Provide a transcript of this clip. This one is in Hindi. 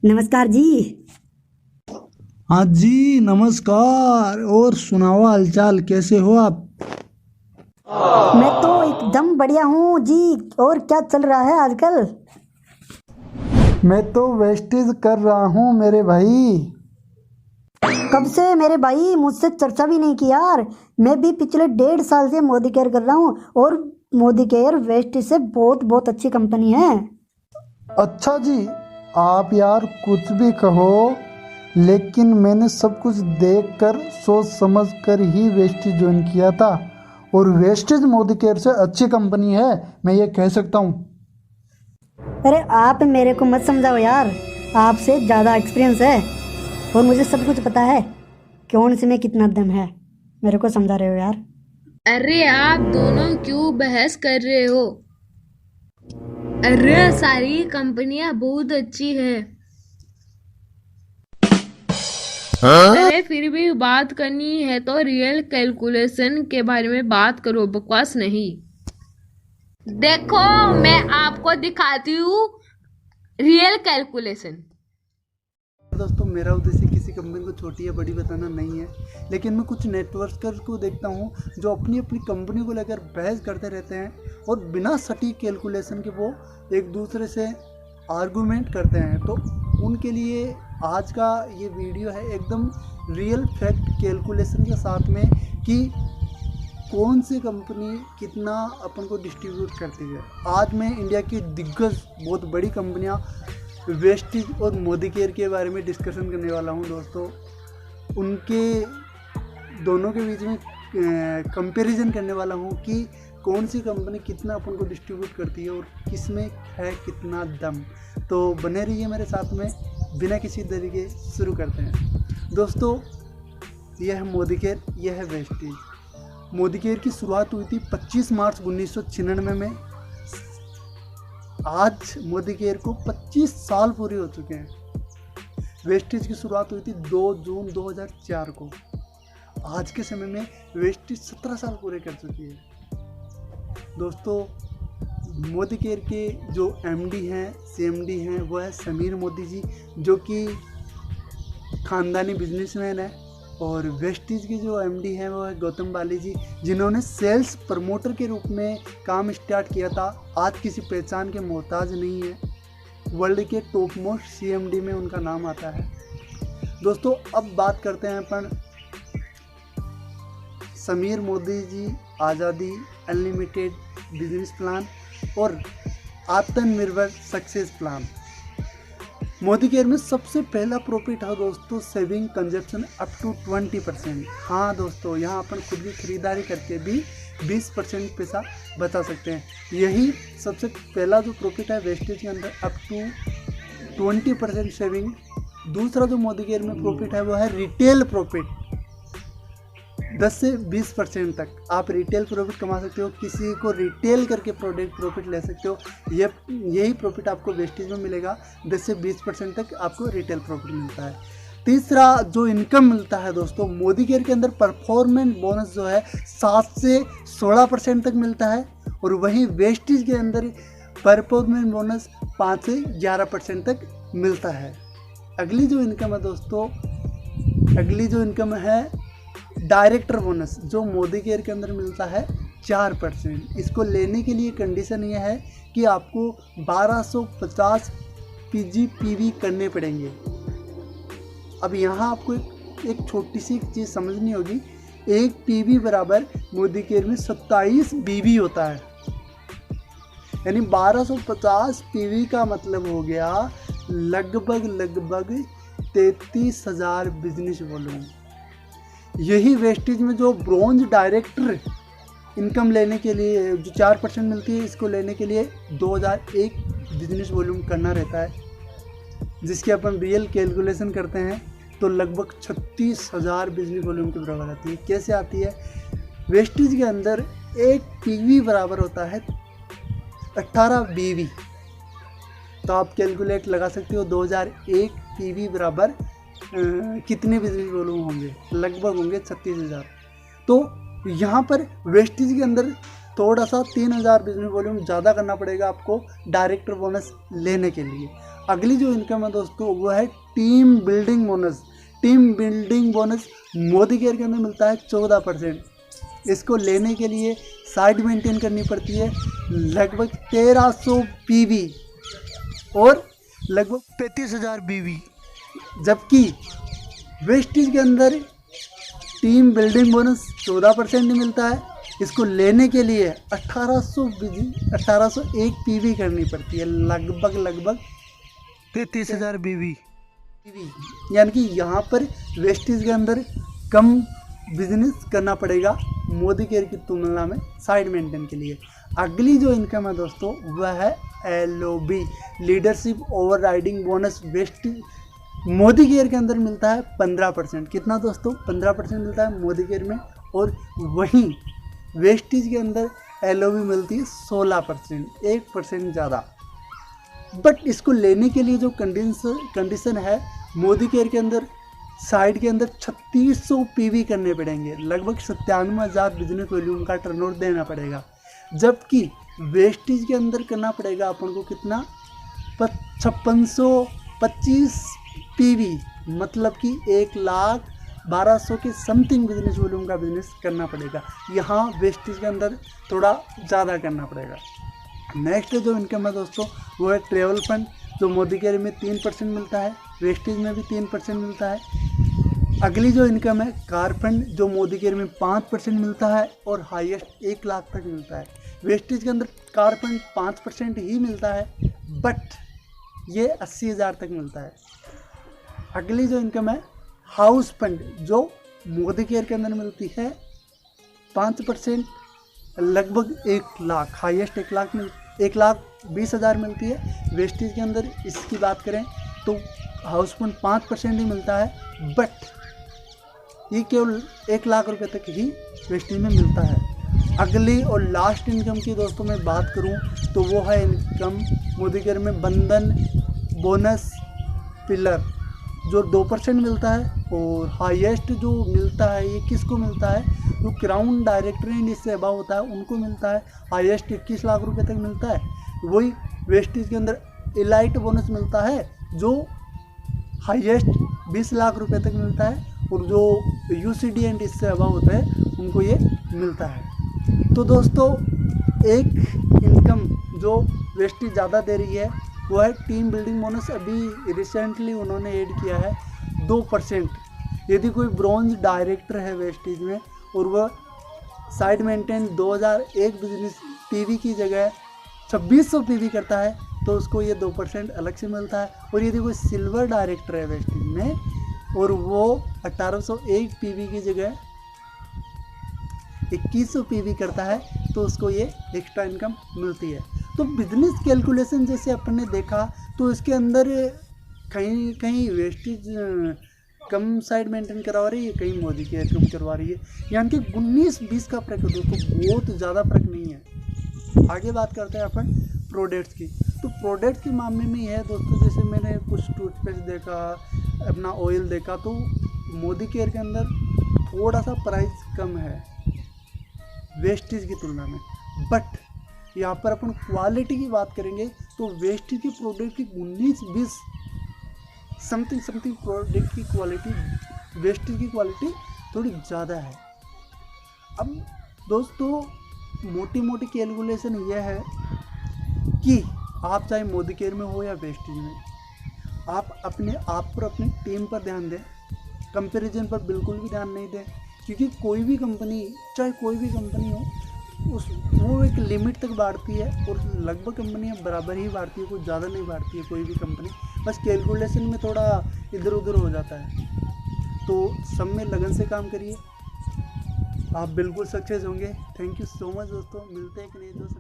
नमस्कार जी। हाँ जी नमस्कार। और सुनाओ हालचाल, कैसे हो आप? मैं तो एकदम बढ़िया हूँ जी। और क्या चल रहा है आजकल? मैं तो वेस्टेज कर रहा हूँ मेरे भाई। कब से मेरे भाई? मुझसे चर्चा भी नहीं की यार। मैं भी पिछले 1.5 साल से मोदी केयर कर रहा हूँ। और मोदी केयर वेस्ट से बहुत बहुत अच्छी कंपनी है। अच्छा जी, आप यार कुछ भी कहो, लेकिन मैंने सब कुछ देखकर सोच समझ कर ही वेस्टेज ज्वाइन किया था। और वेस्टेज मोदी केयर से अच्छी कंपनी है, मैं ये कह सकता हूँ। अरे आप मेरे को मत समझाओ यार। आपसे ज़्यादा एक्सपीरियंस है और मुझे सब कुछ पता है। कौन से में कितना दम है, मेरे को समझा रहे हो यार? अरे आप दोनों क्यों बहस कर रहे हो? अरे सारी कंपनियां बहुत अच्छी है। अरे फिर भी बात करनी है तो रियल कैलकुलेशन के बारे में बात करो, बकवास नहीं। देखो, मैं आपको दिखाती हूँ रियल कैलकुलेशन। दोस्तों, मेरा उद्देश्य किसी कंपनी को छोटी या बड़ी बताना नहीं है, लेकिन मैं कुछ नेटवर्कर को देखता हूँ जो अपनी अपनी कंपनी को लेकर बहस करते रहते हैं और बिना सटीक कैलकुलेशन के वो एक दूसरे से आर्गूमेंट करते हैं। तो उनके लिए आज का ये वीडियो है एकदम रियल फैक्ट कैलकुलेशन के साथ में, कि कौन सी कंपनी कितना अपन को डिस्ट्रीब्यूट करती है। आज मैं इंडिया की दिग्गज बहुत बड़ी कंपनियां वेस्टेज और मोदी केयर के बारे में डिस्कशन करने वाला हूं दोस्तों। उनके दोनों के बीच में कंपैरिजन करने वाला हूं कि कौन सी कंपनी कितना अपन को डिस्ट्रीब्यूट करती है और किसमें है कितना दम। तो बने रहिए मेरे साथ में, बिना किसी देरी के शुरू करते हैं दोस्तों। यह है मोदी केयर, यह है वेस्टेज। मोदी केयर की शुरुआत हुई थी 25 मार्च 1996 में। आज मोदी केयर को 25 साल पूरे हो चुके हैं। वेस्टेज की शुरुआत हुई थी 2 जून 2004 को। आज के समय में वेस्टेज 17 साल पूरे कर चुकी है दोस्तों। मोदी केयर के जो एमडी हैं, सीएमडी हैं, वो है समीर मोदी जी, जो कि खानदानी बिजनेसमैन है। और वेस्टेज के जो एमडी हैं वो है गौतम बाली जी, जिन्होंने सेल्स प्रमोटर के रूप में काम स्टार्ट किया था। आज किसी पहचान के मोहताज नहीं है। वर्ल्ड के टॉप मोस्ट सीएमडी में उनका नाम आता है दोस्तों। अब बात करते हैं अपन समीर मोदी जी आज़ादी अनलिमिटेड बिजनेस प्लान और आत्मनिर्भर सक्सेस प्लान। मोदी केयर में सबसे पहला प्रॉफिट है दोस्तों सेविंग कंजप्शन अप टू 20%। हाँ दोस्तों, यहाँ अपन खुद की खरीदारी करके भी 20% पैसा बचा सकते हैं। यही सबसे पहला जो प्रॉफिट है वेस्टेज के अंदर, अप टू 20% सेविंग। दूसरा जो मोदी केयर में प्रॉफिट है वो है रिटेल प्रॉफिट। 10 से 20% तक आप रिटेल प्रॉफिट कमा सकते हो, किसी को रिटेल करके प्रोडक्ट प्रॉफिट ले सकते हो। यही प्रॉफिट आपको वेस्टेज में मिलेगा। 10 से 20% तक आपको रिटेल प्रॉफिट मिलता है। तीसरा जो इनकम मिलता है दोस्तों, मोदी केयर के अंदर परफॉर्मेंस बोनस जो है 7 से 16% तक मिलता है। और वहीं वेस्टेज के अंदर परफॉर्मेंस बोनस 5 से 11% तक मिलता है। अगली जो इनकम है दोस्तों, अगली जो इनकम है डायरेक्टर बोनस, जो मोदी केयर के अंदर मिलता है 4%। इसको लेने के लिए कंडीशन ये है कि आपको 1250 PGPV करने पड़ेंगे। अब यहाँ आपको एक छोटी सी चीज़ समझनी होगी। एक PV बराबर मोदी केयर में 27 BV होता है, यानी 1250 PV का मतलब हो गया लगभग 33,000 बिजनेस वॉल्यूम। यही वेस्टेज में जो ब्रॉन्ज डायरेक्टर इनकम लेने के लिए जो 4% मिलती है, इसको लेने के लिए 2001 बिजनेस वॉल्यूम करना रहता है, जिसकी अपन रियल कैलकुलेशन करते हैं तो लगभग 36,000 बिजनेस वॉल्यूम के बराबर आती है। कैसे आती है? वेस्टेज के अंदर एक PV बराबर होता है 18 BV। तो आप कैलकुलेट लगा सकते हो 2001 PV बराबर कितने बिजनेस वॉल्यूम होंगे, लगभग होंगे 36,000। तो यहाँ पर वेस्टेज के अंदर थोड़ा सा 3,000 बिजनेस वॉल्यूम ज़्यादा करना पड़ेगा आपको डायरेक्टर बोनस लेने के लिए। अगली जो इनकम है दोस्तों वो है team building bonus. Team building bonus Modi care के अंदर मिलता है 14%। इसको लेने के लिए साइड मेंटेन करनी पड़ती है लगभग 1300 पीवी और लगभग 35,000 बीवी, जबकि वेस्टेज के अंदर टीम बिल्डिंग बोनस 14% ही मिलता है। इसको लेने के लिए 1801 पीवी करनी पड़ती है, लगभग 33,000 बीवी। यानी कि यहाँ पर वेस्टेज के अंदर कम बिजनेस करना पड़ेगा मोदी केयर की तुलना में साइड मेंटेन के लिए। अगली जो इनकम है दोस्तों वह है LOB, leadership over riding bonus. Wastage Modi care के अंदर मिलता है 15%। कितना दोस्तों? 15% मिलता है मोदी केयर में, और वहीं वेस्टेज के अंदर LOB मिलती है 16%, 1% ज़्यादा। बट इसको लेने के लिए जो कंडीशन है मोदी केयर के अंदर साइड के अंदर 3600 पीवी करने पड़ेंगे, लगभग 97,000 बिजनेस वॉल्यूम का टर्नओवर देना पड़ेगा। जबकि वेस्टेज के अंदर करना पड़ेगा अपन को कितना? 5625 पीवी, मतलब कि 1,12,000 के समथिंग बिजनेस वॉल्यूम का बिजनेस करना पड़ेगा। यहाँ वेस्टेज के अंदर थोड़ा ज़्यादा करना पड़ेगा। नेक्स्ट जो इनकम है दोस्तों वो है ट्रेवल फंड, जो मोदी केयर में 3% मिलता है, वेस्टेज में भी 3% मिलता है। अगली जो इनकम है कार फंड, जो मोदी केयर में 5% मिलता है और हाईएस्ट 1 लाख तक मिलता है। वेस्टेज के अंदर कार फंड 5% ही मिलता है, बट ये 80,000 तक मिलता है। अगली जो इनकम है हाउस फंड, जो मोदी केयर के अंदर मिलती है 5%, लगभग 1 लाख, हाईएस्ट 1,20,000 मिलती है। वेस्टेज के अंदर इसकी बात करें तो हाउस फंड 5% ही मिलता है, बट ये केवल 1 लाख रुपए तक ही वेस्टेज में मिलता है। अगली और लास्ट इनकम की दोस्तों मैं बात करूं तो वो है इनकम मोदी केयर में बंधन बोनस पिलर, जो 2% मिलता है, और हाईएस्ट जो मिलता है ये किसको मिलता है? जो क्राउन डायरेक्टर एंड इससे अबाव होता है उनको मिलता है। हाईएस्ट 21 लाख रुपए तक मिलता है। वही वेस्टेज के अंदर इलाइट बोनस मिलता है, जो हाईएस्ट 20 लाख रुपए तक मिलता है, और जो UCD एंड इससे अबाव होता है उनको ये मिलता है। तो दोस्तों एक इनकम जो वेस्टेज ज़्यादा दे रही है वो है टीम बिल्डिंग बोनस। अभी रिसेंटली उन्होंने ऐड किया है 2%। यदि कोई ब्रॉन्ज डायरेक्टर है वेस्टेज में और वह साइड मेंटेन 2001 बिजनेस पीवी की जगह 2600 पीवी करता है तो उसको ये 2% अलग से मिलता है। और यदि कोई सिल्वर डायरेक्टर है वेस्टेज में और वो 1801 पीवी की जगह 2100 पीवी करता है तो उसको ये एक्स्ट्रा इनकम मिलती है। तो बिजनेस कैलकुलेशन जैसे अपन ने देखा तो इसके अंदर कहीं कहीं वेस्टेज कम साइड मेंटेन करवा रही है, कहीं मोदी केयर कम करवा रही है, यानी कि 19-20 का फर्क है दोस्तों, बहुत ज़्यादा फर्क नहीं है। आगे बात करते हैं अपन प्रोडक्ट्स की। तो प्रोडक्ट्स के मामले में यह है दोस्तों, जैसे मैंने कुछ टूथपेस्ट देखा, अपना ऑयल देखा, तो मोदी केयर के अंदर थोड़ा सा प्राइस कम है वेस्टेज की तुलना में। बट यहाँ पर अपन क्वालिटी की बात करेंगे तो वेस्टेज के प्रोडक्ट की 19-20 समथिंग प्रोडक्ट की क्वालिटी, वेस्टेज की क्वालिटी थोड़ी ज़्यादा है। अब दोस्तों मोटी कैलकुलेशन यह है कि आप चाहे मोदी केयर में हो या वेस्टेज में, आप अपने आप पर, अपनी टीम पर ध्यान दें, कंपैरिजन पर बिल्कुल भी ध्यान नहीं दें। क्योंकि कोई भी कंपनी, चाहे कोई भी कंपनी हो, वो एक लिमिट तक बांटती है और लगभग कंपनियां बराबर ही बांटती है, कुछ ज़्यादा नहीं बांटती है कोई भी कंपनी, बस कैलकुलेशन में थोड़ा इधर उधर हो जाता है। तो सब में लगन से काम करिए, आप बिल्कुल सक्सेस होंगे। थैंक यू सो मच दोस्तों, मिलते हैं एक नए दोस्त।